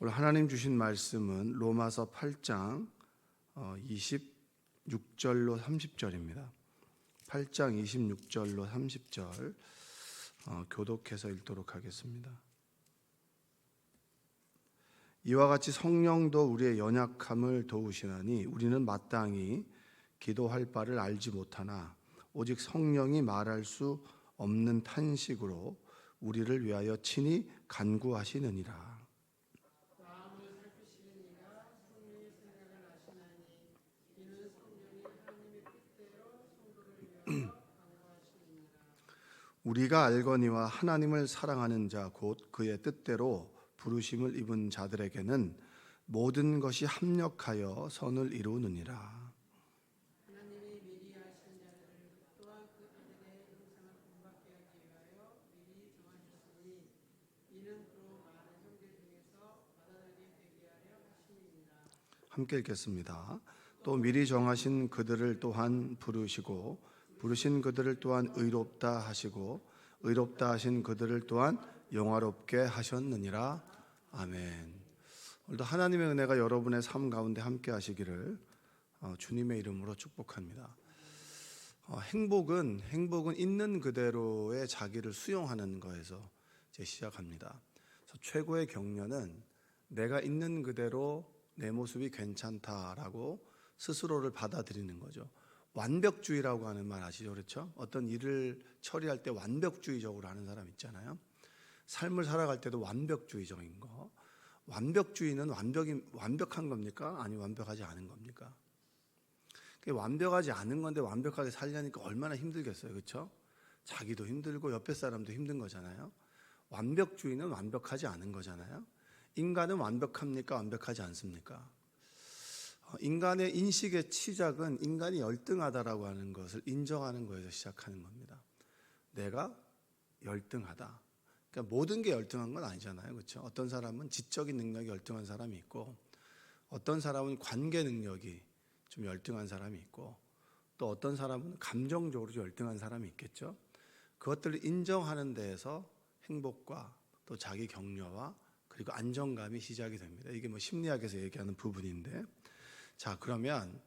오늘 하나님 주신 말씀은 로마서 8장 26절로 30절입니다. 8장 26절로 30절 교독해서 읽도록 하겠습니다. 이와 같이 성령도 우리의 연약함을 도우시나니 우리는 마땅히 기도할 바를 알지 못하나 오직 성령이 말할 수 없는 탄식으로 우리를 위하여 친히 간구하시느니라. 우리가 알거니와 하나님을 사랑하는 자 곧 그의 뜻대로 부르심을 입은 자들에게는 모든 것이 합력하여 선을 이루느니라. 하나님이 미리 아신 자들을 또한 그들의 형상을 본받게 하기 위하여 미리 정하셨으니 이는 그로 많은 형제 중에서 받아들이게 되게 하려 하심이니라. 함께 읽겠습니다. 또 미리 정하신 그들을 또한 부르시고 부르신 그들을 또한 의롭다 하시고 의롭다 하신 그들을 또한 영화롭게 하셨느니라. 아멘. 오늘도 하나님의 은혜가 여러분의 삶 가운데 함께 하시기를 주님의 이름으로 축복합니다. 행복은 있는 그대로의 자기를 수용하는 거에서 이제 시작합니다. 그래서 최고의 격려는 내가 있는 그대로 내 모습이 괜찮다라고 스스로를 받아들이는 거죠. 완벽주의라고 하는 말 아시죠? 그렇죠? 어떤 일을 처리할 때 완벽주의적으로 하는 사람 있잖아요. 삶을 살아갈 때도 완벽주의적인 거. 완벽주의는 완벽한 겁니까? 아니 완벽하지 않은 겁니까? 완벽하지 않은 건데 완벽하게 살려니까 얼마나 힘들겠어요. 그렇죠? 자기도 힘들고 옆에 사람도 힘든 거잖아요. 완벽주의는 완벽하지 않은 거잖아요. 인간은 완벽합니까? 완벽하지 않습니까? 인간의 인식의 시작은 인간이 열등하다라고 하는 것을 인정하는 거에서 시작하는 겁니다. 내가 열등하다. 그러니까 모든 게 열등한 건 아니잖아요. 그렇죠? 어떤 사람은 지적인 능력이 열등한 사람이 있고 어떤 사람은 관계 능력이 좀 열등한 사람이 있고 또 어떤 사람은 감정적으로 열등한 사람이 있겠죠. 그것들을 인정하는 데에서 행복과 또 자기 격려와 그리고 안정감이 시작이 됩니다. 이게 심리학에서 얘기하는 부분인데, 자, 그러면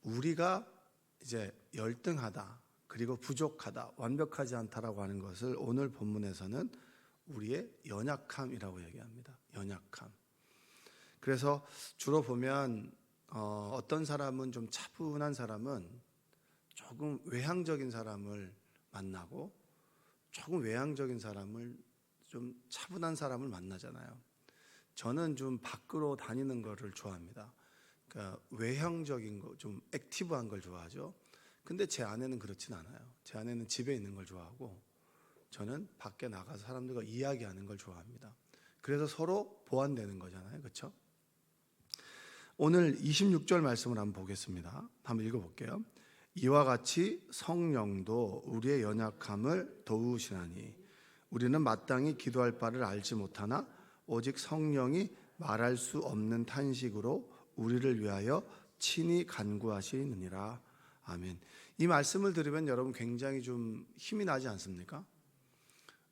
우리가 이제 열등하다, 그리고 부족하다, 완벽하지 않다라고 하는 것을 오늘 본문에서는 우리의 연약함이라고 얘기합니다. 연약함. 그래서 주로 보면 어떤 사람은 좀 차분한 사람은 조금 외향적인 사람을 만나고 조금 외향적인 사람을 좀 차분한 사람을 만나잖아요. 저는 좀 밖으로 다니는 거를 좋아합니다. 그러니까 외향적인 거, 좀 액티브한 걸 좋아하죠. 근데 제 아내는 그렇진 않아요. 제 아내는 집에 있는 걸 좋아하고 저는 밖에 나가서 사람들과 이야기하는 걸 좋아합니다. 그래서 서로 보완되는 거잖아요. 그렇죠? 오늘 26절 말씀을 한번 보겠습니다. 한번 읽어볼게요. 이와 같이 성령도 우리의 연약함을 도우시나니 우리는 마땅히 기도할 바를 알지 못하나 오직 성령이 말할 수 없는 탄식으로 우리를 위하여 친히 간구하시느니라. 아멘. 이 말씀을 들으면 여러분 굉장히 좀 힘이 나지 않습니까?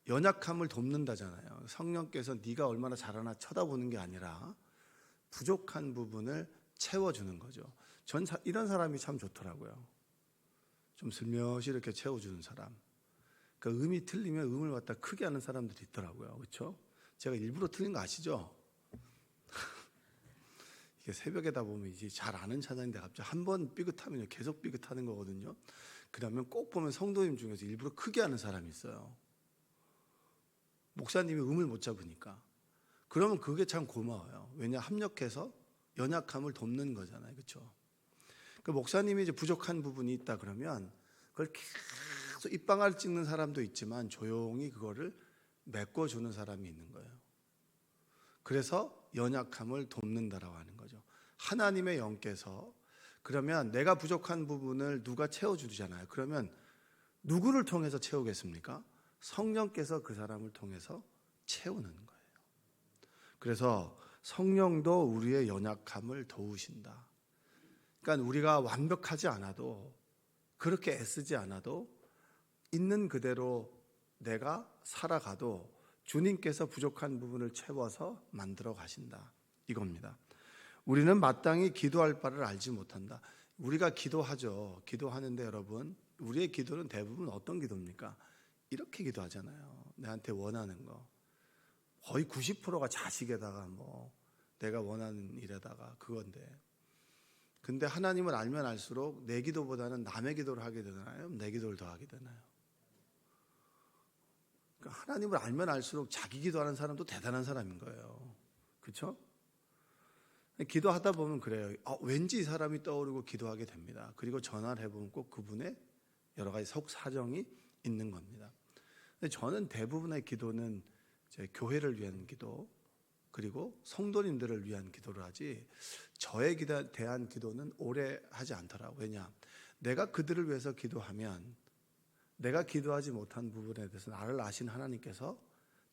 연약함을 돕는다잖아요. 성령께서 네가 얼마나 잘하나 쳐다보는 게 아니라 부족한 부분을 채워주는 거죠. 전 이런 사람이 참 좋더라고요. 좀 슬며시 이렇게 채워주는 사람. 그러니까 음이 틀리면 음을 갖다 크게 하는 사람들이 있더라고요. 그렇죠? 제가 일부러 틀린 거 아시죠? 이게 새벽에다 보면 이제 잘 아는 찬양인데 갑자기 한 번 삐긋하면 계속 삐긋하는 거거든요. 그러면 꼭 보면 성도님 중에서 일부러 크게 하는 사람이 있어요. 목사님이 음을 못 잡으니까. 그러면 그게 참 고마워요. 왜냐, 합력해서 연약함을 돕는 거잖아요. 그렇죠? 그 목사님이 이제 부족한 부분이 있다 그러면 그걸 계속 입방아를 찍는 사람도 있지만 조용히 그거를 메꿔주는 사람이 있는 거예요. 그래서 연약함을 돕는다라고 하는 거죠. 하나님의 영께서 그러면 내가 부족한 부분을 누가 채워주잖아요. 그러면 누구를 통해서 채우겠습니까? 성령께서 그 사람을 통해서 채우는 거예요. 그래서 성령도 우리의 연약함을 도우신다. 그러니까 우리가 완벽하지 않아도 그렇게 애쓰지 않아도 있는 그대로 내가 살아가도 주님께서 부족한 부분을 채워서 만들어 가신다. 이겁니다. 우리는 마땅히 기도할 바를 알지 못한다. 우리가 기도하죠. 기도하는데 여러분, 우리의 기도는 대부분 어떤 기도입니까? 이렇게 기도하잖아요. 내한테 원하는 거. 거의 90%가 자식에다가 내가 원하는 일에다가 그건데. 근데 하나님을 알면 알수록 내 기도보다는 남의 기도를 하게 되나요? 내 기도를 더 하게 되나요? 그러니까 하나님을 알면 알수록 자기 기도하는 사람도 대단한 사람인 거예요. 그렇죠? 기도하다 보면 그래요. 왠지 이 사람이 떠오르고 기도하게 됩니다. 그리고 전화를 해보면 꼭 그분의 여러 가지 속 사정이 있는 겁니다. 근데 저는 대부분의 기도는 제 교회를 위한 기도, 그리고 성도님들을 위한 기도를 하지 저에 대한 기도는 오래 하지 않더라고요. 왜냐? 내가 그들을 위해서 기도하면 내가 기도하지 못한 부분에 대해서 나를 아신 하나님께서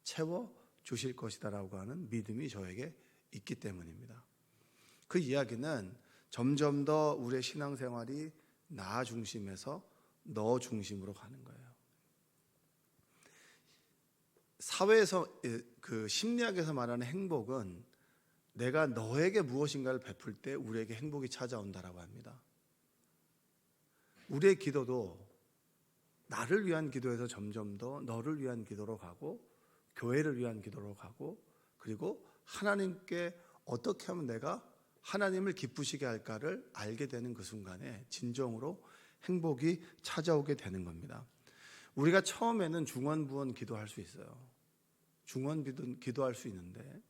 채워 주실 것이다라고 하는 믿음이 저에게 있기 때문입니다. 그 이야기는 점점 더 우리의 신앙생활이 나 중심에서 너 중심으로 가는 거예요. 사회에서 그 심리학에서 말하는 행복은 내가 너에게 무엇인가를 베풀 때 우리에게 행복이 찾아온다라고 합니다. 우리의 기도도 나를 위한 기도에서 점점 더 너를 위한 기도로 가고 교회를 위한 기도로 가고 그리고 하나님께 어떻게 하면 내가 하나님을 기쁘시게 할까를 알게 되는 그 순간에 진정으로 행복이 찾아오게 되는 겁니다. 우리가 처음에는 중언부언 기도할 수 있어요. 중언 기도할 수 있는데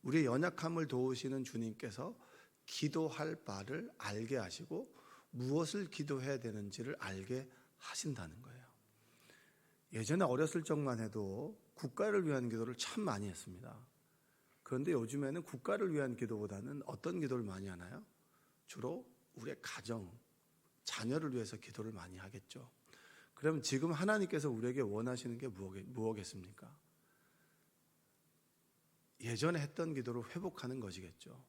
우리의 연약함을 도우시는 주님께서 기도할 바를 알게 하시고 무엇을 기도해야 되는지를 알게 하신다는 거예요. 예전에 어렸을 적만 해도 국가를 위한 기도를 참 많이 했습니다. 그런데 요즘에는 국가를 위한 기도보다는 어떤 기도를 많이 하나요? 주로 우리의 가정, 자녀를 위해서 기도를 많이 하겠죠. 그러면 지금 하나님께서 우리에게 원하시는 게 무엇겠습니까? 예전에 했던 기도를 회복하는 것이겠죠.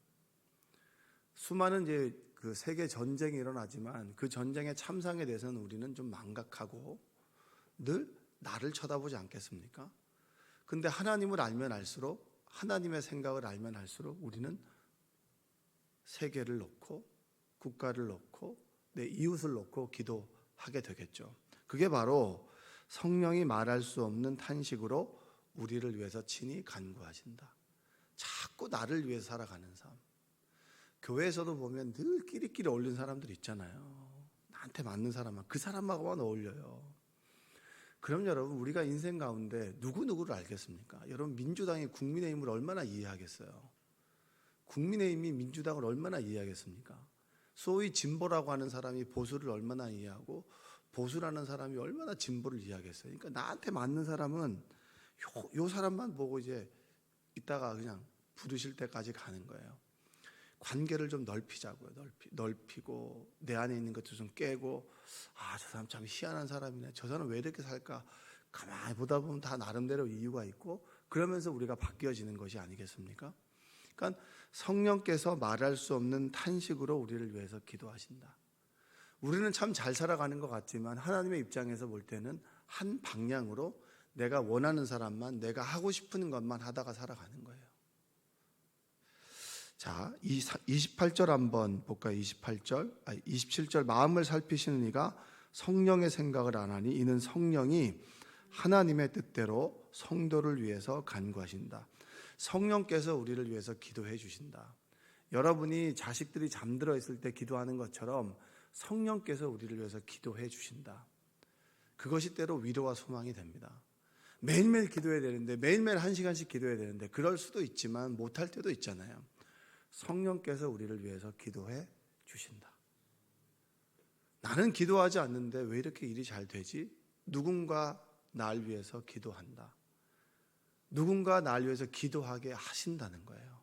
수많은 이제 그 세계 전쟁이 일어나지만 그 전쟁의 참상에 대해서는 우리는 좀 망각하고 늘 나를 쳐다보지 않겠습니까? 근데 하나님을 알면 알수록 하나님의 생각을 알면 알수록 우리는 세계를 놓고 국가를 놓고 내 이웃을 놓고 기도하게 되겠죠. 그게 바로 성령이 말할 수 없는 탄식으로 우리를 위해서 친히 간구하신다. 자꾸 나를 위해서 살아가는 삶. 교회에서도 보면 늘 끼리끼리 어울리는 사람들 있잖아요. 나한테 맞는 사람만, 그 사람하고만 어울려요. 그럼 여러분, 우리가 인생 가운데 누구누구를 알겠습니까? 여러분, 민주당이 국민의힘을 얼마나 이해하겠어요? 국민의힘이 민주당을 얼마나 이해하겠습니까? 소위 진보라고 하는 사람이 보수를 얼마나 이해하고 보수라는 사람이 얼마나 진보를 이해하겠어요? 그러니까 나한테 맞는 사람은 요 사람만 보고 이제 이따가 그냥 부르실 때까지 가는 거예요. 관계를 좀 넓히자고요. 넓히고 내 안에 있는 것도 좀 깨고 저 사람 참 희한한 사람이네. 저 사람 왜 이렇게 살까? 가만히 보다 보면 다 나름대로 이유가 있고 그러면서 우리가 바뀌어지는 것이 아니겠습니까? 그러니까 성령께서 말할 수 없는 탄식으로 우리를 위해서 기도하신다. 우리는 참 잘 살아가는 것 같지만 하나님의 입장에서 볼 때는 한 방향으로 내가 원하는 사람만 내가 하고 싶은 것만 하다가 살아가는 거예요. 자, 28절 한번 볼까요? 27절 마음을 살피시는 이가 성령의 생각을 안 하니 이는 성령이 하나님의 뜻대로 성도를 위해서 간구하신다. 성령께서 우리를 위해서 기도해 주신다. 여러분이 자식들이 잠들어 있을 때 기도하는 것처럼 성령께서 우리를 위해서 기도해 주신다. 그것이 때로 위로와 소망이 됩니다. 매일매일 기도해야 되는데 매일매일 1시간씩 기도해야 되는데 그럴 수도 있지만 못할 때도 있잖아요. 성령께서 우리를 위해서 기도해 주신다. 나는 기도하지 않는데 왜 이렇게 일이 잘 되지? 누군가 날 위해서 기도한다. 누군가 날 위해서 기도하게 하신다는 거예요.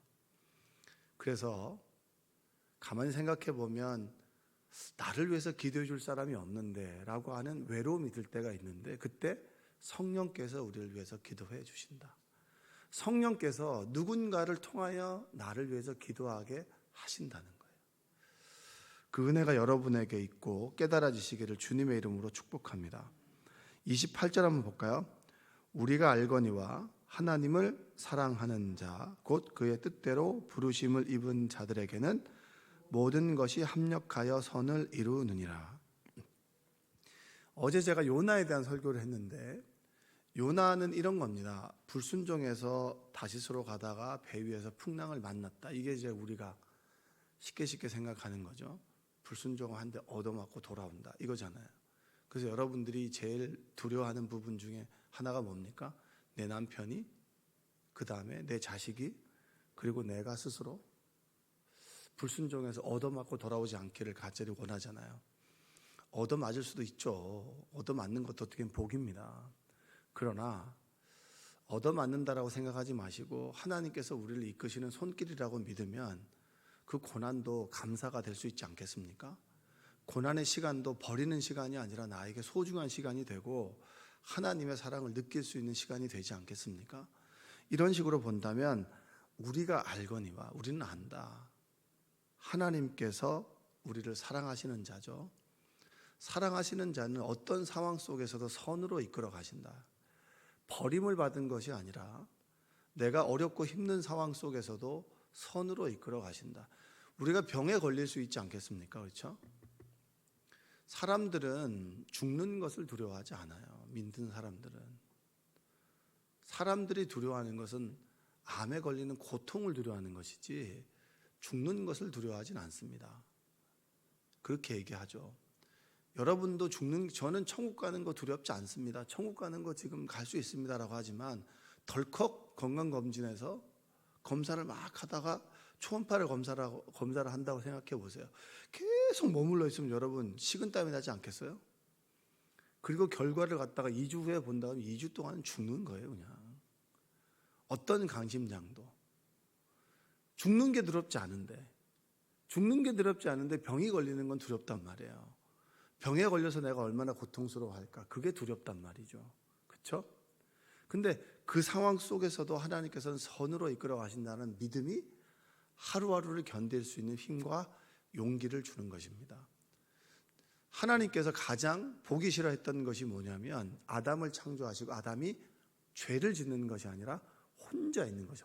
그래서 가만히 생각해 보면 나를 위해서 기도해 줄 사람이 없는데 라고 하는 외로움이 들 때가 있는데 그때 성령께서 우리를 위해서 기도해 주신다. 성령께서 누군가를 통하여 나를 위해서 기도하게 하신다는 거예요. 그 은혜가 여러분에게 있고 깨달아지시기를 주님의 이름으로 축복합니다. 28절 한번 볼까요? 우리가 알거니와 하나님을 사랑하는 자, 곧 그의 뜻대로 부르심을 입은 자들에게는 모든 것이 합력하여 선을 이루느니라. 어제 제가 요나에 대한 설교를 했는데, 요나는 이런 겁니다. 불순종해서 다시스로 가다가 배 위에서 풍랑을 만났다. 이게 이제 우리가 쉽게 생각하는 거죠. 불순종한데 얻어맞고 돌아온다, 이거잖아요. 그래서 여러분들이 제일 두려워하는 부분 중에 하나가 뭡니까? 내 남편이, 그 다음에 내 자식이, 그리고 내가 스스로 불순종해서 얻어맞고 돌아오지 않기를 간절히 원하잖아요. 얻어맞을 수도 있죠. 얻어맞는 것도 어떻게 보면 복입니다. 그러나 얻어맞는다라고 생각하지 마시고 하나님께서 우리를 이끄시는 손길이라고 믿으면 그 고난도 감사가 될 수 있지 않겠습니까? 고난의 시간도 버리는 시간이 아니라 나에게 소중한 시간이 되고 하나님의 사랑을 느낄 수 있는 시간이 되지 않겠습니까? 이런 식으로 본다면 우리가 알거니와 우리는 안다. 하나님께서 우리를 사랑하시는 자죠. 사랑하시는 자는 어떤 상황 속에서도 선으로 이끌어 가신다. 버림을 받은 것이 아니라 내가 어렵고 힘든 상황 속에서도 선으로 이끌어 가신다. 우리가 병에 걸릴 수 있지 않겠습니까? 그렇죠? 사람들은 죽는 것을 두려워하지 않아요. 믿는 사람들은. 사람들이 두려워하는 것은 암에 걸리는 고통을 두려워하는 것이지 죽는 것을 두려워하진 않습니다. 그렇게 얘기하죠. 여러분도 저는 천국 가는 거 두렵지 않습니다. 천국 가는 거 지금 갈 수 있습니다라고 하지만 덜컥 건강검진에서 검사를 막 하다가 초음파를 검사를 한다고 생각해 보세요. 계속 머물러 있으면 여러분 식은땀이 나지 않겠어요? 그리고 결과를 갖다가 2주 후에 본 다음에 2주 동안은 죽는 거예요, 그냥. 어떤 강심장도. 죽는 게 두렵지 않은데 병이 걸리는 건 두렵단 말이에요. 병에 걸려서 내가 얼마나 고통스러워할까? 그게 두렵단 말이죠. 그렇죠? 근데 그 상황 속에서도 하나님께서는 선으로 이끌어 가신다는 믿음이 하루하루를 견딜 수 있는 힘과 용기를 주는 것입니다. 하나님께서 가장 보기 싫어했던 것이 뭐냐면 아담을 창조하시고 아담이 죄를 짓는 것이 아니라 혼자 있는 것이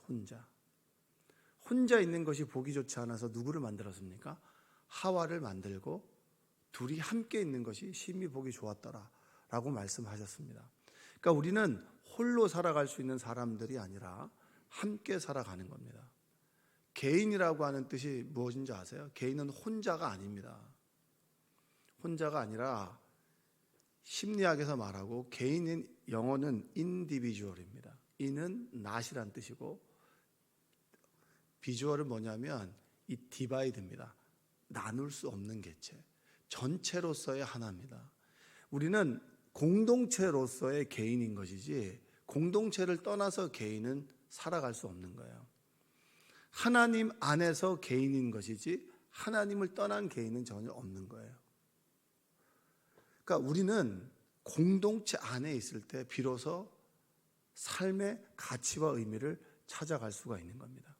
혼자 있는 것이 보기 좋지 않아서 누구를 만들었습니까? 하와를 만들고 둘이 함께 있는 것이 심히 보기 좋았더라라고 말씀하셨습니다. 그러니까 우리는 홀로 살아갈 수 있는 사람들이 아니라 함께 살아가는 겁니다. 개인이라고 하는 뜻이 무엇인지 아세요? 개인은 혼자가 아닙니다. 혼자가 아니라 심리학에서 말하고 개인인 영어는 individual입니다. in은 not이란 뜻이고 비주얼은 뭐냐면 이 divide입니다. 나눌 수 없는 개체. 전체로서의 하나입니다. 우리는 공동체로서의 개인인 것이지 공동체를 떠나서 개인은 살아갈 수 없는 거예요. 하나님 안에서 개인인 것이지 하나님을 떠난 개인은 전혀 없는 거예요. 그러니까 우리는 공동체 안에 있을 때 비로소 삶의 가치와 의미를 찾아갈 수가 있는 겁니다.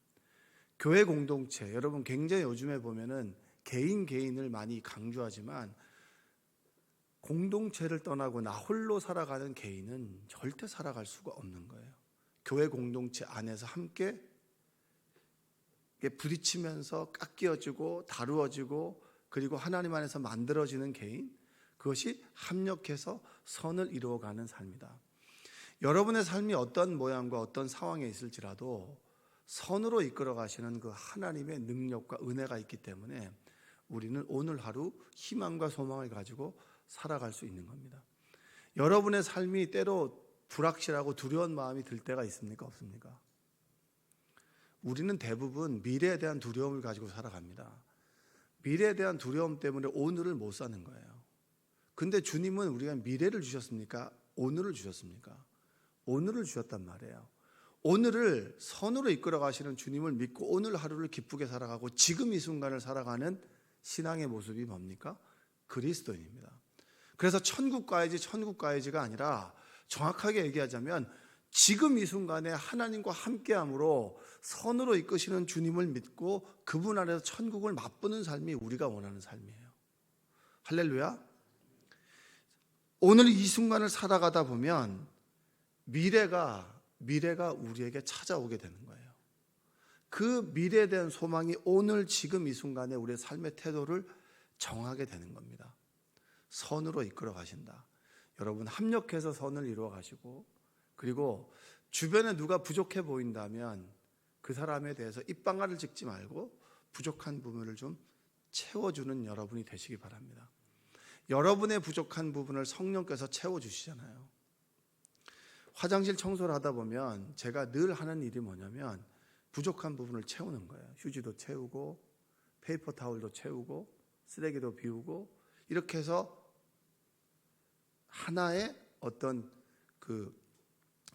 교회 공동체, 여러분 굉장히 요즘에 보면은 개인을 많이 강조하지만 공동체를 떠나고 나 홀로 살아가는 개인은 절대 살아갈 수가 없는 거예요. 교회 공동체 안에서 함께 부딪히면서 깎여지고 다루어지고 그리고 하나님 안에서 만들어지는 개인, 그것이 합력해서 선을 이루어가는 삶이다. 여러분의 삶이 어떤 모양과 어떤 상황에 있을지라도 선으로 이끌어 가시는 그 하나님의 능력과 은혜가 있기 때문에 우리는 오늘 하루 희망과 소망을 가지고 살아갈 수 있는 겁니다. 여러분의 삶이 때로 불확실하고 두려운 마음이 들 때가 있습니까? 없습니까? 우리는 대부분 미래에 대한 두려움을 가지고 살아갑니다. 미래에 대한 두려움 때문에 오늘을 못 사는 거예요. 근데 주님은 우리가 미래를 주셨습니까? 오늘을 주셨습니까? 오늘을 주셨단 말이에요. 오늘을 선으로 이끌어 가시는 주님을 믿고 오늘 하루를 기쁘게 살아가고 지금 이 순간을 살아가는 신앙의 모습이 뭡니까? 그리스도인입니다. 그래서 천국 가야지가 아니라 정확하게 얘기하자면 지금 이 순간에 하나님과 함께함으로 선으로 이끄시는 주님을 믿고 그분 안에서 천국을 맛보는 삶이 우리가 원하는 삶이에요. 할렐루야. 오늘 이 순간을 살아가다 보면 미래가 미래가 우리에게 찾아오게 되는 거예요. 그 미래에 대한 소망이 오늘 지금 이 순간에 우리의 삶의 태도를 정하게 되는 겁니다. 선으로 이끌어 가신다. 여러분, 합력해서 선을 이루어 가시고, 그리고 주변에 누가 부족해 보인다면 그 사람에 대해서 입방아를 찍지 말고 부족한 부분을 좀 채워주는 여러분이 되시기 바랍니다. 여러분의 부족한 부분을 성령께서 채워주시잖아요. 화장실 청소를 하다 보면 제가 늘 하는 일이 뭐냐면 부족한 부분을 채우는 거예요. 휴지도 채우고 페이퍼 타올도 채우고 쓰레기도 비우고, 이렇게 해서 하나의 어떤 그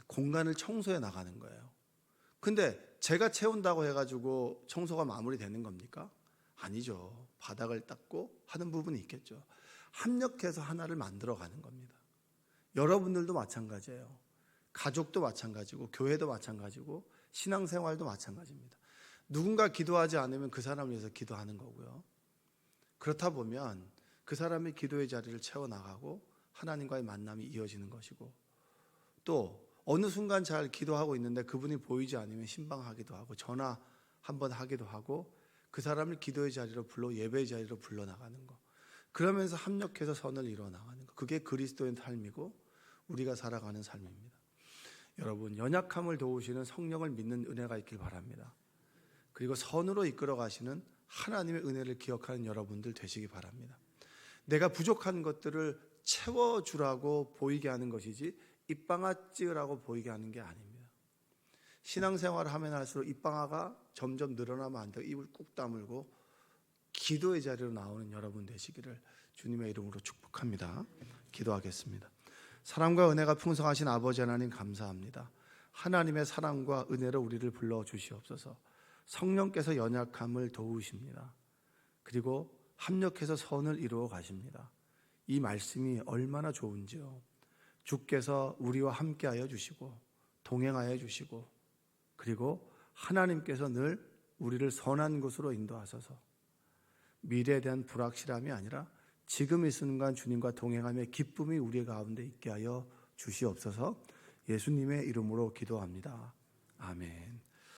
공간을 청소해 나가는 거예요. 근데 제가 채운다고 해가지고 청소가 마무리되는 겁니까? 아니죠. 바닥을 닦고 하는 부분이 있겠죠. 합력해서 하나를 만들어가는 겁니다. 여러분들도 마찬가지예요. 가족도 마찬가지고 교회도 마찬가지고 신앙생활도 마찬가지입니다. 누군가 기도하지 않으면 그 사람을 위해서 기도하는 거고요. 그렇다 보면 그 사람의 기도의 자리를 채워나가고 하나님과의 만남이 이어지는 것이고, 또 어느 순간 잘 기도하고 있는데 그분이 보이지 않으면 신방하기도 하고 전화 한번 하기도 하고 그 사람을 기도의 자리로 불러 예배의 자리로 불러나가는 거, 그러면서 합력해서 선을 이루어 나가는 거, 그게 그리스도의 삶이고 우리가 살아가는 삶입니다. 여러분, 연약함을 도우시는 성령을 믿는 은혜가 있길 바랍니다. 그리고 선으로 이끌어 가시는 하나님의 은혜를 기억하는 여러분들 되시기 바랍니다. 내가 부족한 것들을 채워주라고 보이게 하는 것이지 입방아 찍으라고 보이게 하는 게 아닙니다. 신앙생활을 하면 할수록 입방아가 점점 늘어나면 안 되고 입을 꾹 다물고 기도의 자리로 나오는 여러분 되시기를 주님의 이름으로 축복합니다. 기도하겠습니다. 사랑과 은혜가 풍성하신 아버지 하나님, 감사합니다. 하나님의 사랑과 은혜로 우리를 불러주시옵소서. 성령께서 연약함을 도우십니다. 그리고 합력해서 선을 이루어 가십니다. 이 말씀이 얼마나 좋은지요. 주께서 우리와 함께하여 주시고 동행하여 주시고, 그리고 하나님께서 늘 우리를 선한 곳으로 인도하소서. 미래에 대한 불확실함이 아니라 지금 이 순간 주님과 동행하며 기쁨이 우리 가운데 있게 하여 주시옵소서. 예수님의 이름으로 기도합니다. 아멘.